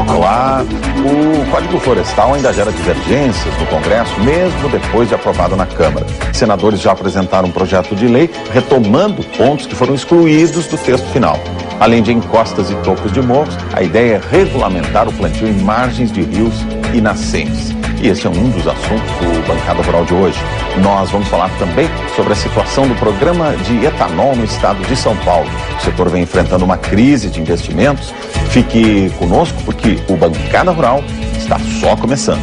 Olá. O Código Florestal ainda gera divergências no Congresso, mesmo depois de aprovado na Câmara. Senadores já apresentaram um projeto de lei retomando pontos que foram excluídos do texto final. Além de encostas e topos de morros, a ideia é regulamentar o plantio em margens de rios e nascentes. E esse é um dos assuntos do Bancada Rural de hoje. Nós vamos falar também sobre a situação do programa de etanol no estado de São Paulo. O setor vem enfrentando uma crise de investimentos. Fique conosco porque o Bancada Rural está só começando.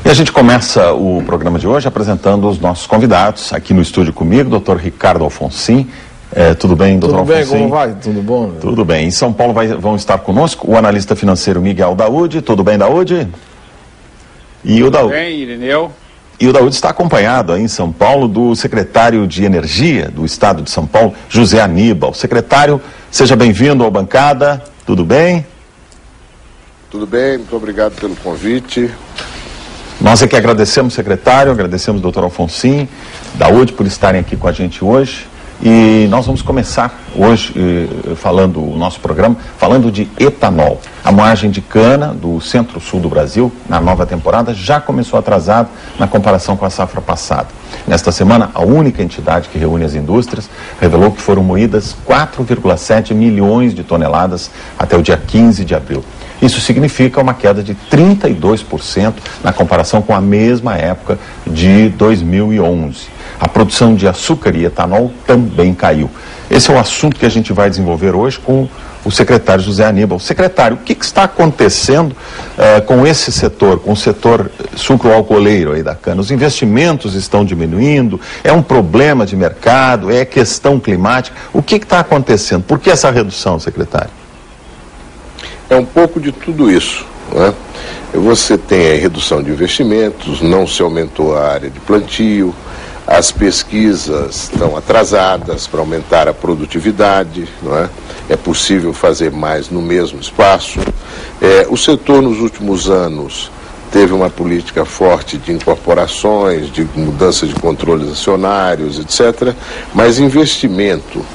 E a gente começa o programa de hoje apresentando os nossos convidados. Aqui no estúdio comigo, Dr. Ricardo Alfonsin. Tudo bem, doutor Alfonsin? Tudo bem, como vai? Tudo bom? Tudo bem. Em São Paulo vão estar conosco o analista financeiro Miguel Daúde. Tudo bem, Daúde? E o Daúde. Tudo bem, Irineu? E o Daúde está acompanhado aí em São Paulo do secretário de Energia do Estado de São Paulo, José Aníbal. Secretário, seja bem-vindo ao Bancada. Tudo bem? Tudo bem, muito obrigado pelo convite. Nós é que agradecemos, secretário, agradecemos ao doutor Alfonsin, Daúde, por estarem aqui com a gente hoje. E nós vamos começar hoje falando o nosso programa, falando de etanol. A moagem de cana do centro-sul do Brasil, na nova temporada, já começou atrasada na comparação com a safra passada. Nesta semana, a única entidade que reúne as indústrias revelou que foram moídas 4,7 milhões de toneladas até o dia 15 de abril. Isso significa uma queda de 32% na comparação com a mesma época de 2011. A produção de açúcar e etanol também caiu. Esse é o assunto que a gente vai desenvolver hoje com o secretário José Aníbal. Secretário, o que está acontecendo com esse setor, com o setor sucro-alcooleiro aí da cana? Os investimentos estão diminuindo? É um problema de mercado? É questão climática? O que está acontecendo? Por que essa redução, secretário? É um pouco de tudo isso, né? Você tem a redução de investimentos, não se aumentou a área de plantio, as pesquisas estão atrasadas para aumentar a produtividade, não é? É possível fazer mais no mesmo espaço. O setor nos últimos anos teve uma política forte de incorporações, de mudança de controles acionários, etc. Mas investimento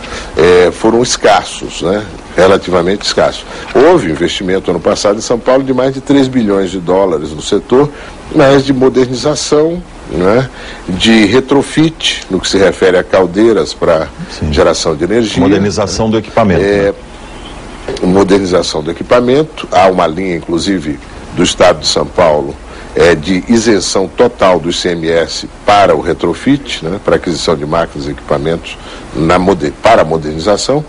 foram escassos, né? Relativamente escassos. Houve investimento ano passado em São Paulo de mais de 3 bilhões de dólares no setor, mas de modernização, né? De retrofit, no que se refere a caldeiras para geração de energia. Modernização do equipamento. Modernização do equipamento. Há uma linha, inclusive, do Estado de São Paulo, de isenção total do ICMS para o retrofit, né, para aquisição de máquinas e equipamentos para a modernização,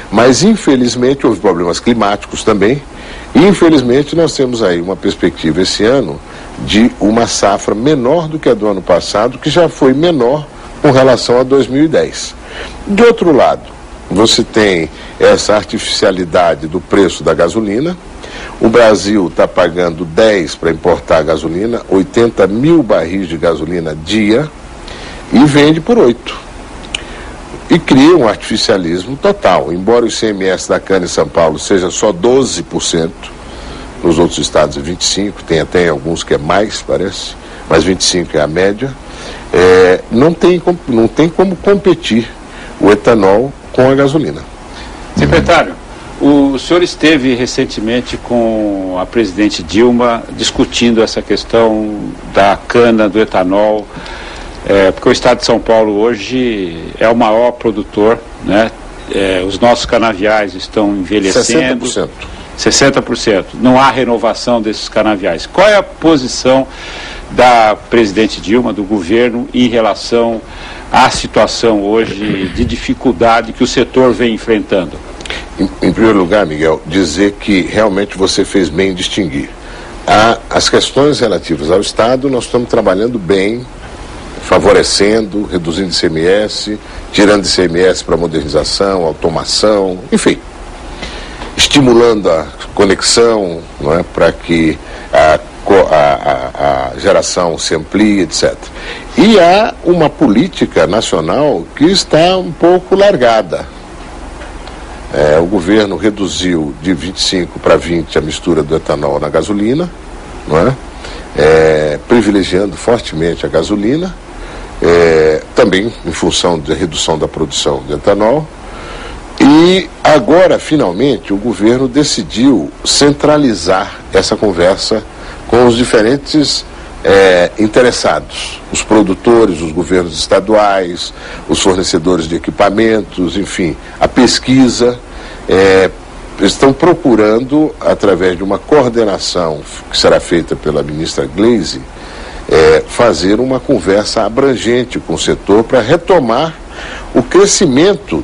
mas infelizmente houve problemas climáticos também, e infelizmente nós temos aí uma perspectiva esse ano de uma safra menor do que a do ano passado, que já foi menor com relação a 2010. De outro lado, você tem essa artificialidade do preço da gasolina. O Brasil está pagando 10 para importar gasolina, 80 mil barris de gasolina dia, e vende por 8. E cria um artificialismo total. Embora o ICMS da cana em São Paulo seja só 12%, nos outros estados é 25%, tem até alguns que é mais, parece, mas 25% é a média, não tem como competir o etanol com a gasolina. Secretário, o senhor esteve recentemente com a presidente Dilma discutindo essa questão da cana, do etanol, porque o estado de São Paulo hoje é o maior produtor, né? Os nossos canaviais estão envelhecendo. 60%. 60%. Não há renovação desses canaviais. Qual é a posição da presidente Dilma, do governo, em relação à situação hoje de dificuldade que o setor vem enfrentando? Em primeiro lugar, Miguel, dizer que realmente você fez bem em distinguir. As questões relativas ao Estado, nós estamos trabalhando bem, favorecendo, reduzindo ICMS, tirando ICMS para modernização, automação, enfim, estimulando a conexão, não é, para que a geração se amplie, etc. E há uma política nacional que está um pouco largada. O governo reduziu de 25 para 20 a mistura do etanol na gasolina, não é? Privilegiando fortemente a gasolina, também em função da redução da produção de etanol. E agora, finalmente, o governo decidiu centralizar essa conversa com os diferentes interessados, os produtores, os governos estaduais, os fornecedores de equipamentos, enfim, a pesquisa. Estão procurando, através de uma coordenação que será feita pela ministra Gleisi, fazer uma conversa abrangente com o setor para retomar o crescimento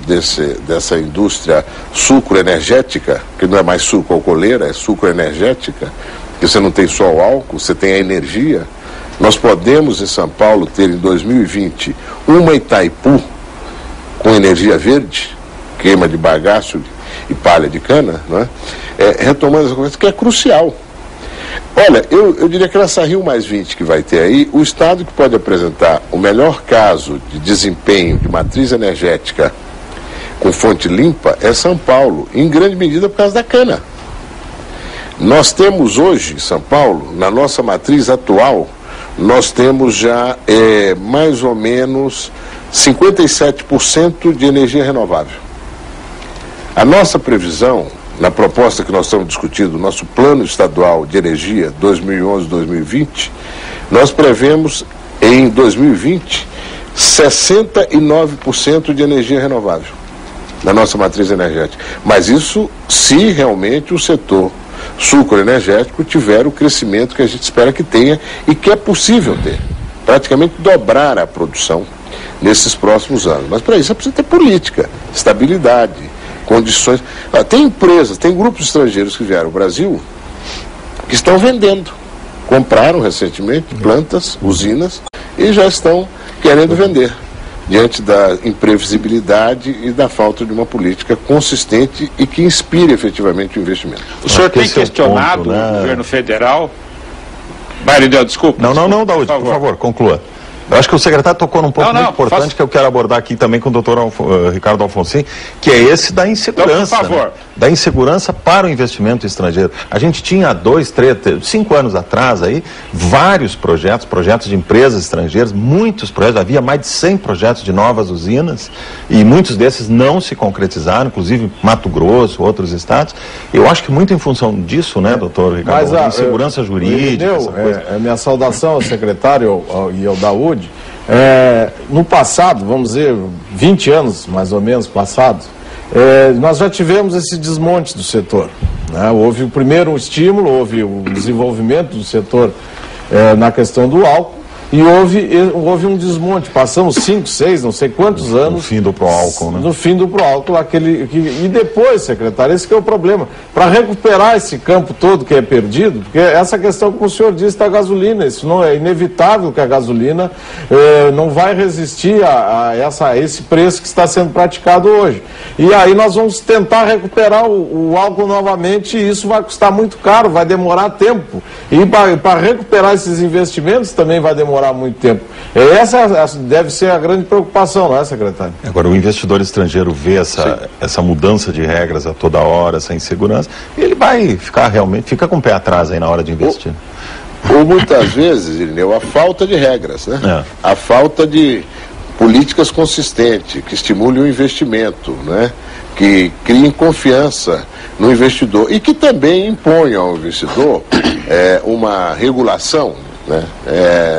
dessa indústria sucroenergética, que não é mais sucro-alcooleira, é sucroenergética, que você não tem só o álcool, você tem a energia. Nós podemos, em São Paulo, ter em 2020 uma Itaipu com energia verde, queima de bagaço e palha de cana, não é? Retomando essa conversa, que é crucial. Olha, eu diria que nessa Rio+20 que vai ter aí, o estado que pode apresentar o melhor caso de desempenho de matriz energética com fonte limpa é São Paulo, em grande medida por causa da cana. Nós temos hoje, em São Paulo, na nossa matriz atual, nós temos já mais ou menos 57% de energia renovável. A nossa previsão, na proposta que nós estamos discutindo, nosso plano estadual de energia 2011-2020, nós prevemos em 2020 69% de energia renovável na nossa matriz energética. Mas isso se realmente o setor sucroenergético tiver o crescimento que a gente espera que tenha e que é possível ter. Praticamente dobrar a produção nesses próximos anos. Mas para isso é preciso ter política, estabilidade, condições. Tem empresas, tem grupos estrangeiros que vieram ao Brasil que estão vendendo. Compraram recentemente plantas, usinas e já estão querendo vender, diante da imprevisibilidade e da falta de uma política consistente e que inspire efetivamente o investimento. O senhor tem questionado o governo federal? Maridel, desculpa. Não, Daúde, por favor, conclua. Eu acho que o secretário tocou num ponto muito importante que eu quero abordar aqui também com o doutor Ricardo Alfonsin, que é esse da insegurança. Então, por favor. Né? Da insegurança para o investimento estrangeiro. A gente tinha 5 anos atrás aí, vários projetos de empresas estrangeiras, muitos projetos, havia mais de 100 projetos de novas usinas, e muitos desses não se concretizaram, inclusive Mato Grosso, outros estados. Eu acho que muito em função disso, né, doutor Ricardo, da insegurança jurídica. Minha saudação ao secretário e ao Daúde. No passado, vamos dizer, 20 anos mais ou menos passados, nós já tivemos esse desmonte do setor, né? Houve o primeiro estímulo, houve o desenvolvimento do setor na questão do álcool, e houve um desmonte. Passamos 5, 6, não sei quantos anos. No fim do pró-álcool, né? No fim do pró-álcool, e depois, secretário, esse que é o problema. Para recuperar esse campo todo que é perdido, porque essa questão, como o senhor disse, da gasolina, isso não é inevitável que a gasolina não vai resistir a esse preço que está sendo praticado hoje. E aí nós vamos tentar recuperar o álcool novamente, e isso vai custar muito caro, vai demorar tempo. E para recuperar esses investimentos também vai demorar muito tempo. Essa deve ser a grande preocupação, não é, secretário? Agora, o investidor estrangeiro vê essa mudança de regras a toda hora, essa insegurança, e ele vai fica com o pé atrás aí na hora de investir. Ou muitas vezes, Irineu, a falta de regras, né? A falta de políticas consistentes, que estimulem o investimento, né? Que criem confiança no investidor e que também imponham ao investidor uma regulação, né?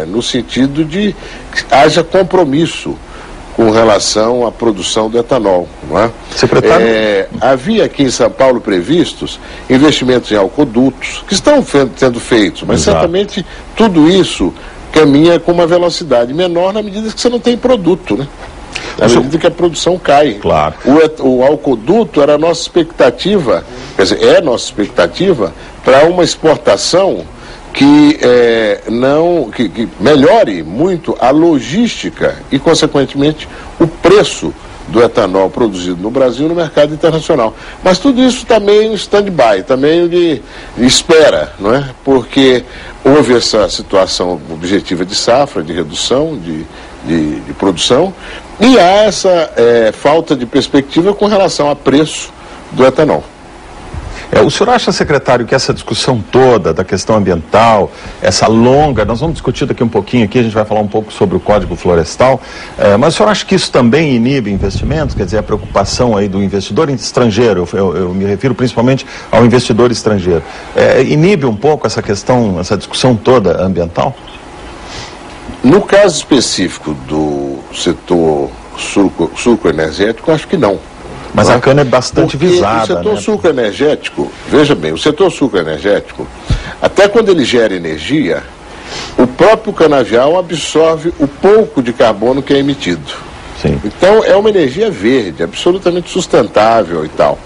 No sentido de que haja compromisso com relação à produção do etanol, não é? Secretário? Havia aqui em São Paulo previstos investimentos em alcodutos que estão sendo feitos, mas certamente tudo isso caminha com uma velocidade menor na medida que você não tem produto, né? Na medida que a produção cai. Claro. O alcoduto era a nossa expectativa, quer dizer, é a nossa expectativa para uma exportação que melhore muito a logística e, consequentemente, o preço do etanol produzido no Brasil no mercado internacional. Mas tudo isso está meio em stand-by, está meio de espera, não é? Porque houve essa situação objetiva de safra, de redução de produção, e há essa falta de perspectiva com relação a preço do etanol. O senhor acha, secretário, que essa discussão toda da questão ambiental, essa longa, nós vamos discutir daqui um pouquinho aqui, a gente vai falar um pouco sobre o Código Florestal, mas o senhor acha que isso também inibe investimentos, quer dizer, a preocupação aí do investidor estrangeiro, eu me refiro principalmente ao investidor estrangeiro, inibe um pouco essa questão, essa discussão toda ambiental? No caso específico do setor sucroenergético, acho que não. Mas a cana é bastante visada. O setor sucroenergético, veja bem, o setor sucroenergético, até quando ele gera energia, o próprio canavial absorve o pouco de carbono que é emitido. Sim. Então é uma energia verde, absolutamente sustentável e tal.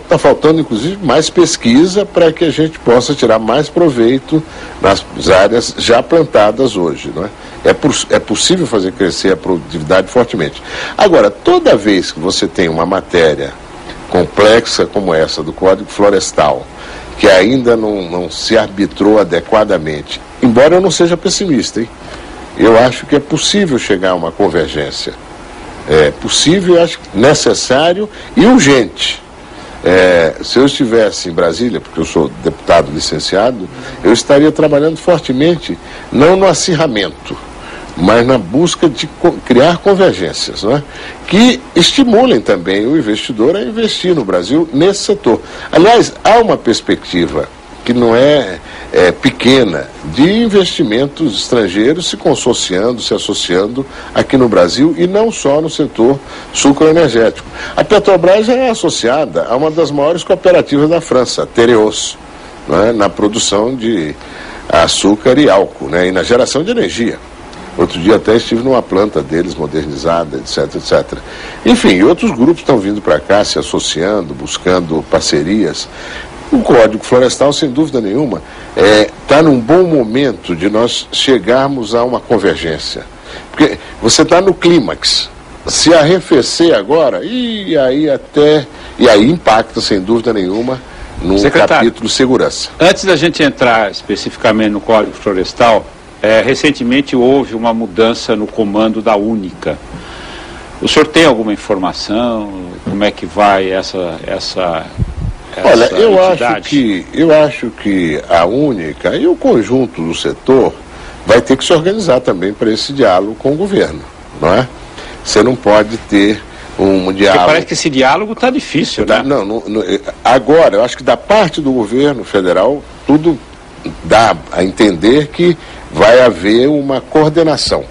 Está faltando, inclusive, mais pesquisa para que a gente possa tirar mais proveito nas áreas já plantadas hoje, não é? É possível fazer crescer a produtividade fortemente. Agora, toda vez que você tem uma matéria complexa como essa do Código Florestal, que ainda não se arbitrou adequadamente, embora eu não seja pessimista, hein? Eu acho que é possível chegar a uma convergência. É possível, acho necessário e urgente. Se eu estivesse em Brasília, porque eu sou deputado licenciado, eu estaria trabalhando fortemente, não no acirramento, mas na busca de criar convergências, não é? Que estimulem também o investidor a investir no Brasil nesse setor. Aliás, há uma perspectiva que não é pequena, de investimentos estrangeiros se consorciando, se associando aqui no Brasil e não só no setor sucroenergético. A Petrobras já é associada a uma das maiores cooperativas da França, a Tereos, né, na produção de açúcar e álcool, né, e na geração de energia. Outro dia até estive numa planta deles modernizada, etc, etc. Enfim, outros grupos estão vindo para cá, se associando, buscando parcerias. O Código Florestal, sem dúvida nenhuma, está num bom momento de nós chegarmos a uma convergência. Porque você está no clímax. Se arrefecer agora, e aí impacta, sem dúvida nenhuma, no capítulo segurança. Antes da gente entrar especificamente no Código Florestal, recentemente houve uma mudança no comando da Única. O senhor tem alguma informação? Como é que vai essa Olha, eu acho que a Única e o conjunto do setor vai ter que se organizar também para esse diálogo com o governo, não é? Você não pode ter um diálogo... Porque parece que esse diálogo está difícil, né? Agora, eu acho que da parte do governo federal, tudo dá a entender que vai haver uma coordenação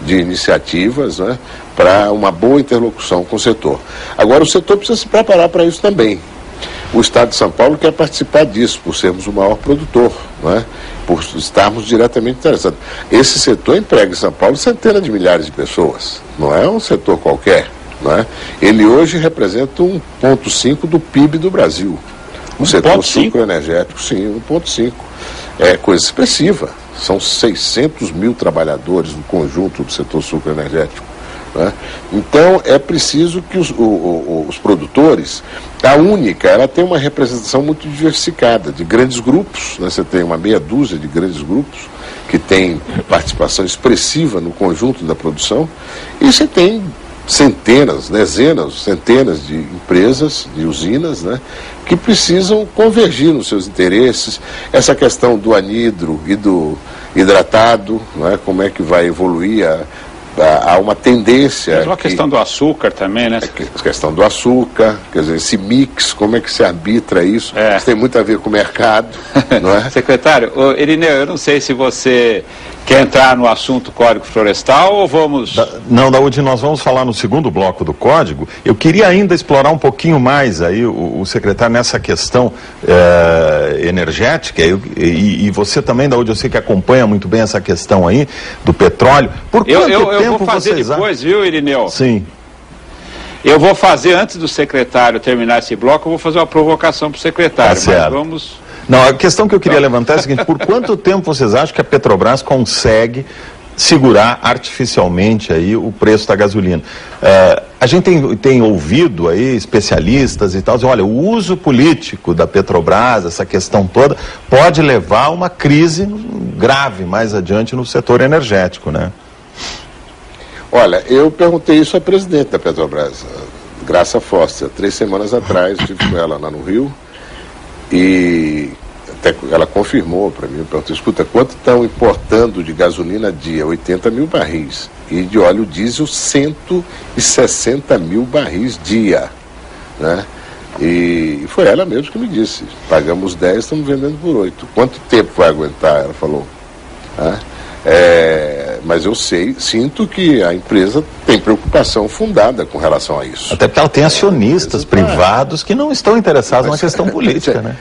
de iniciativas, né, para uma boa interlocução com o setor. Agora, o setor precisa se preparar para isso também. O Estado de São Paulo quer participar disso, por sermos o maior produtor, não é? Por estarmos diretamente interessados. Esse setor emprega em São Paulo centenas de milhares de pessoas, não é um setor qualquer, não é? Ele hoje representa 1,5% do PIB do Brasil. O setor sucroenergético, sim, 1,5%. É coisa expressiva. São 600 mil trabalhadores no conjunto do setor sucroenergético. Né? Então é preciso que os produtores, a Única, ela tem uma representação muito diversificada de grandes grupos, né? Você tem uma meia dúzia de grandes grupos que tem participação expressiva no conjunto da produção, e você tem centenas de empresas, de usinas, né, que precisam convergir nos seus interesses. Essa questão do anidro e do hidratado, né, como é que vai evoluir há uma tendência... Mas a questão do açúcar também, né? A questão do açúcar, quer dizer, esse mix, como é que se arbitra isso? Isso tem muito a ver com o mercado, não é? Secretário, Irineu, eu não sei se você quer entrar no assunto Código Florestal ou vamos... Não, Daúde, nós vamos falar no segundo bloco do Código. Eu queria ainda explorar um pouquinho mais aí o secretário nessa questão energética, e você também, Daúde, eu sei que acompanha muito bem essa questão aí do petróleo. Por quanto tempo eu vou fazer depois, viu, Irineu? Sim. Eu vou fazer, antes do secretário terminar esse bloco, eu vou fazer uma provocação para o secretário, mas vamos... Não, a questão que eu queria levantar é a seguinte: por quanto tempo vocês acham que a Petrobras consegue segurar artificialmente aí o preço da gasolina? A gente tem ouvido aí especialistas e tal, dizem, olha, o uso político da Petrobras, essa questão toda, pode levar a uma crise grave mais adiante no setor energético, né? Olha, eu perguntei isso à presidente da Petrobras, Graça Foster. 3 semanas atrás, estive com ela lá no Rio e até ela confirmou para mim, perguntou, escuta, quanto estão importando de gasolina dia? 80 mil barris. E de óleo diesel, 160 mil barris dia, né? E foi ela mesmo que me disse, pagamos 10, estamos vendendo por 8. Quanto tempo vai aguentar? Ela falou. Né? Mas eu sinto que a empresa tem preocupação fundada com relação a isso. Até porque ela tem acionistas privados que não estão interessados na questão política, né?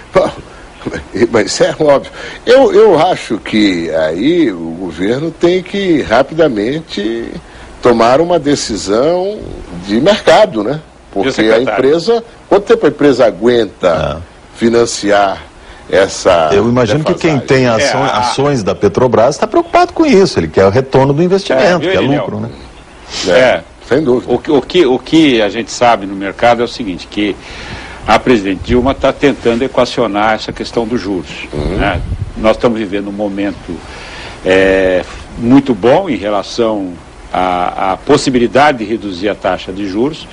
Mas isso é óbvio. Eu acho que aí o governo tem que rapidamente tomar uma decisão de mercado, né? Porque a empresa, quanto tempo a empresa aguenta financiar essa... Eu imagino que quem tem ações da Petrobras está preocupado com isso, ele quer o retorno do investimento, quer lucro, né? Sem dúvida. O que a gente sabe no mercado é o seguinte, que a presidente Dilma está tentando equacionar essa questão dos juros. Né? Nós estamos vivendo um momento muito bom em relação à possibilidade de reduzir a taxa de juros.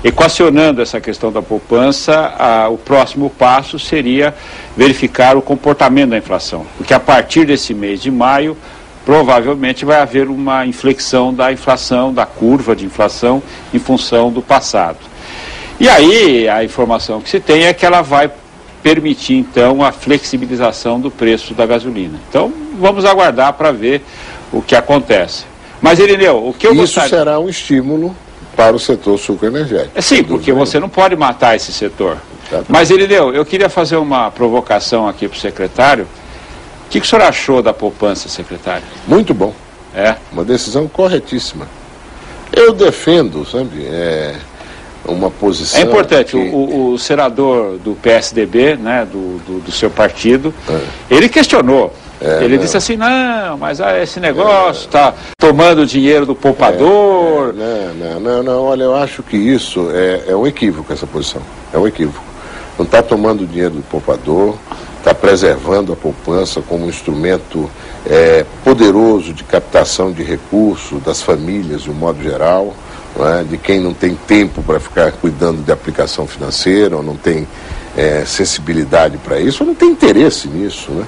Equacionando essa questão da poupança, o próximo passo seria verificar o comportamento da inflação, porque a partir desse mês de maio, provavelmente vai haver uma inflexão da inflação, da curva de inflação, em função do passado. E aí, a informação que se tem é que ela vai permitir, então, a flexibilização do preço da gasolina. Então, vamos aguardar para ver o que acontece. Mas, Irineu, o que eu gostaria... Isso será um estímulo para o setor sucroenergético. Sim, porque você não pode matar esse setor. Mas, Irineu, eu queria fazer uma provocação aqui para o secretário. O que o senhor achou da poupança, secretário? Muito bom. Uma decisão corretíssima. Eu defendo, sabe, uma posição... É importante, o senador do PSDB, né, do seu partido, ele questionou. Ele disse assim, não, mas esse negócio está tomando o dinheiro do poupador. Não, olha, eu acho que isso é um equívoco, essa posição. É um equívoco. Não está tomando o dinheiro do poupador, está preservando a poupança como um instrumento poderoso de captação de recursos das famílias, de um modo geral, de quem não tem tempo para ficar cuidando de aplicação financeira, ou não tem sensibilidade para isso, ou não tem interesse nisso, né?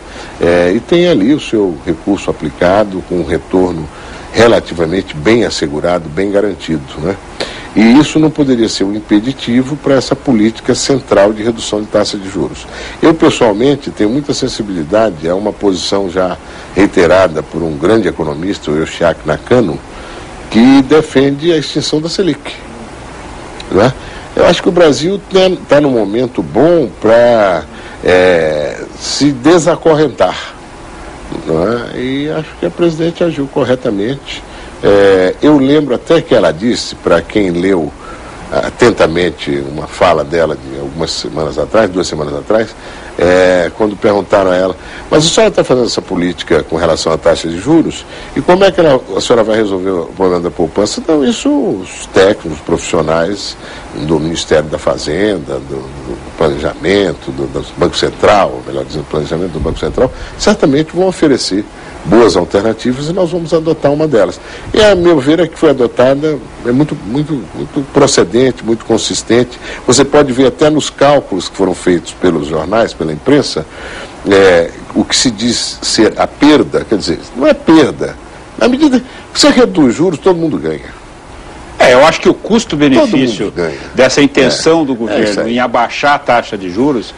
E tem ali o seu recurso aplicado com um retorno relativamente bem assegurado, bem garantido, né? E isso não poderia ser um impeditivo para essa política central de redução de taxa de juros. Eu, pessoalmente, tenho muita sensibilidade a uma posição já reiterada por um grande economista, o Yoshiaki Nakano, que defende a extinção da Selic, né? Eu acho que o Brasil está num momento bom para se desacorrentar, né? E acho que a presidente agiu corretamente. Eu lembro até que ela disse, para quem leu atentamente uma fala dela de algumas semanas atrás, 2 semanas atrás, quando perguntaram a ela, mas a senhora está fazendo essa política com relação à taxa de juros, e como é que a senhora vai resolver o problema da poupança? Então, isso os técnicos, profissionais do Ministério da Fazenda, do Planejamento, do Banco Central, melhor dizendo, Planejamento do Banco Central, certamente vão oferecer boas alternativas e nós vamos adotar uma delas. E, a meu ver, a que foi adotada é muito procedente, muito consistente. Você pode ver até nos cálculos que foram feitos pelos jornais, pela imprensa, o que se diz ser a perda, quer dizer, não é perda. Na medida que você reduz juros, todo mundo ganha. Eu acho que o custo-benefício dessa intenção do governo em abaixar a taxa de juros...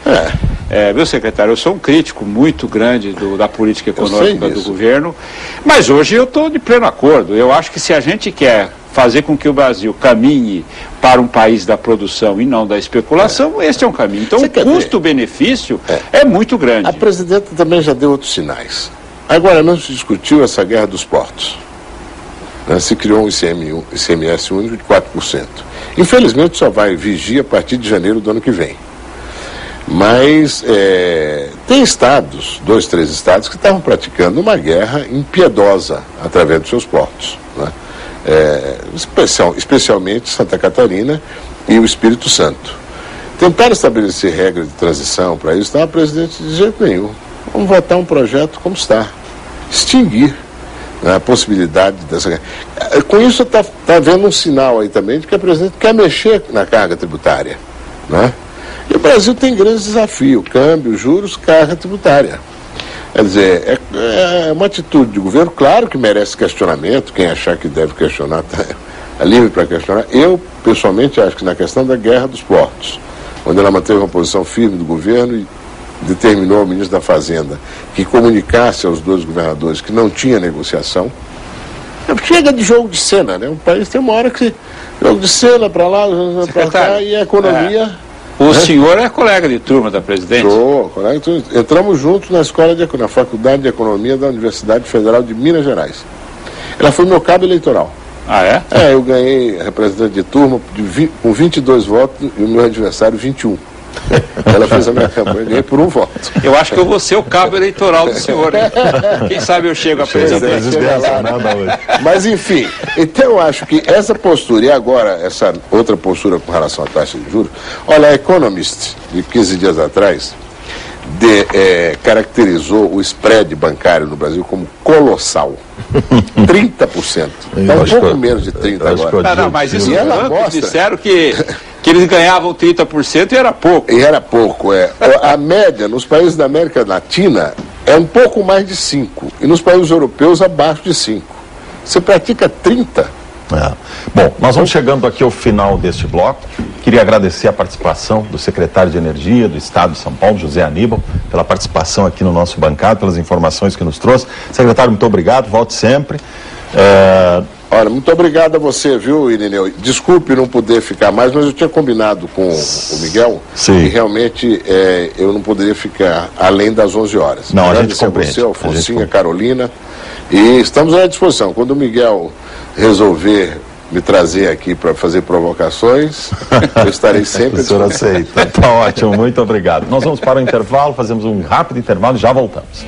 viu, secretário, eu sou um crítico muito grande da política econômica do governo, mas hoje eu estou de pleno acordo. Eu acho que se a gente quer fazer com que o Brasil caminhe para um país da produção e não da especulação, este é um caminho. Então o custo-benefício é muito grande. A presidenta também já deu outros sinais. Agora, não se discutiu essa guerra dos portos. Se criou um ICMS único de 4%. Infelizmente só vai vigir a partir de janeiro do ano que vem. Mas tem estados, 2, 3 estados, que estavam praticando uma guerra impiedosa através dos seus portos, né? Especialmente Santa Catarina e o Espírito Santo. Tentaram estabelecer regras de transição para isso, a presidente de jeito nenhum. Vamos votar um projeto como está. Extinguir a possibilidade dessa guerra. Com isso está havendo um sinal aí também de que a presidente quer mexer na carga tributária, né? E o Brasil tem grandes desafios: câmbio, juros, carga tributária. Quer dizer, é uma atitude de governo, claro que merece questionamento. Quem achar que deve questionar é livre para questionar. Eu, pessoalmente, acho que na questão da guerra dos portos, onde ela manteve uma posição firme do governo e determinou ao ministro da Fazenda que comunicasse aos dois governadores que não tinha negociação. Chega de jogo de cena, né? O país tem uma hora que jogo de cena para lá, para cá, e a economia... O senhor é colega de turma da presidente? Sou, colega de turma. Entramos juntos na na Faculdade de Economia da Universidade Federal de Minas Gerais. Ela foi meu cabo eleitoral. Ah, é? Eu ganhei representante de turma com 22 votos e o meu adversário 21. Ela fez a minha campanha e ganhei por 1 voto. Eu acho que eu vou ser o cabo eleitoral do senhor, hein? Quem sabe eu chego a presidente. Mas enfim, então eu acho que essa postura, e agora essa outra postura com relação à taxa de juros, olha, a Economist, de 15 dias atrás, caracterizou o spread bancário no Brasil como colossal. 30%. Está um pouco menos de 30% agora. Não, mas isso e ela bancos disseram que eles ganhavam 30% e era pouco. E era pouco, A média nos países da América Latina é um pouco mais de 5%. E nos países europeus abaixo de 5%. Você pratica 30%. Bom, nós vamos chegando aqui ao final deste bloco. Queria agradecer a participação do secretário de Energia do Estado de São Paulo, José Aníbal, pela participação aqui no nosso bancado, pelas informações que nos trouxe. Secretário, muito obrigado, volte sempre. Olha, muito obrigado a você, viu, Irineu? Desculpe não poder ficar mais, mas eu tinha combinado com o Miguel. Sim. E realmente eu não poderia ficar além das 11 horas. Não, a gente compreende. Você, Alfonsinho, a Carolina. E estamos à disposição. Quando o Miguel resolver me trazer aqui para fazer provocações, eu estarei sempre... O senhor aceita. Tá ótimo, muito obrigado. Nós vamos para o intervalo, fazemos um rápido intervalo e já voltamos.